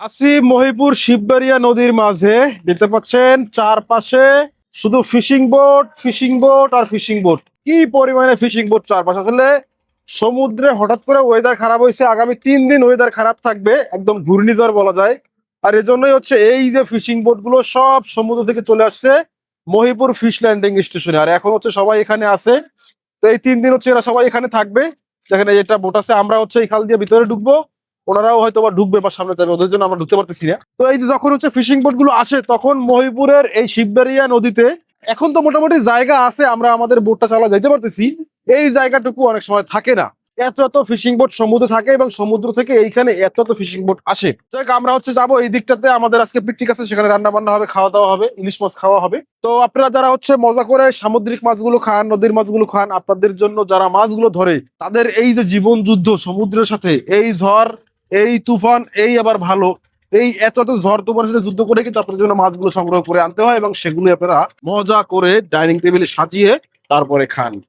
আছি মহিপুর শিববাড়িয়া নদীর মাঝে। দেখতে পাচ্ছেন চারপাশে শুধু ফিশিং বোট আর ফিশিং বোট। কি পরিমাণে ফিশিং বোট চারপাশে! আসলে সমুদ্রে হঠাৎ করে ওয়েদার খারাপ হয়েছে, আগামী 3 দিন ওয়েদার খারাপ থাকবে, একদম ঘূর্ণিঝড় বলা যায়। আর এজন্যই হচ্ছে এই যে ফিশিং বোট গুলো সব সমুদ্র থেকে চলে আসছে মহিপুর ফিশ ল্যান্ডিং স্টেশনে। আর এখন হচ্ছে সবাই এখানে আছে। তো এই 3 দিন হচ্ছে এরা সবাই এখানে থাকবে। দেখেন এই এটা বোট আছে, আমরা হচ্ছে এই খাল দিয়ে ভিতরে ঢুকবো, ওনারাও হয়তো বা ঢুকবে বা সামনে যাবে, ওদের জন্য আমরা ঢুকতে পারতেছি না। তো এই যে যখন হচ্ছে ফিশিং বোট গুলো আসে তখন মহিপুরের এই শিববাড়িয়া নদীতে এখন তো মোটামুটি জায়গা আছে, আমরা আমাদের বোটটা চালা যাইতে পারতেছি। এই জায়গাটুকু অনেক সময় থাকে না, এত এত ফিশিং বোট সমুদ্রে থাকে এবং সমুদ্র থেকে এইখানে এত এত ফিশিং বোট আসে। যাই হোক, আমরা হচ্ছে যাবো এই দিকটাতে, আমাদের আজকে পিকনিক আছে, সেখানে রান্না বান্না হবে, খাওয়া দাওয়া হবে, ইলিশ মাছ খাওয়া হবে। তো আপনারা যারা হচ্ছে মজা করে সামুদ্রিক মাছগুলো খান, নদীর মাছগুলো খান, আপনাদের জন্য যারা মাছগুলো ধরে তাদের এই যে জীবন যুদ্ধ সমুদ্রের সাথে, এই ঝড়, এই তুফান, এই আবার ভালো, এই এত এত ঝড় তুফানের সাথে যুদ্ধ করে কিন্তু আপনাদের জন্য মাছগুলো সংগ্রহ করে আনতে হয় এবং সেগুলো আপনারা মজা করে ডাইনিং টেবিলে সাজিয়ে তারপরে খান।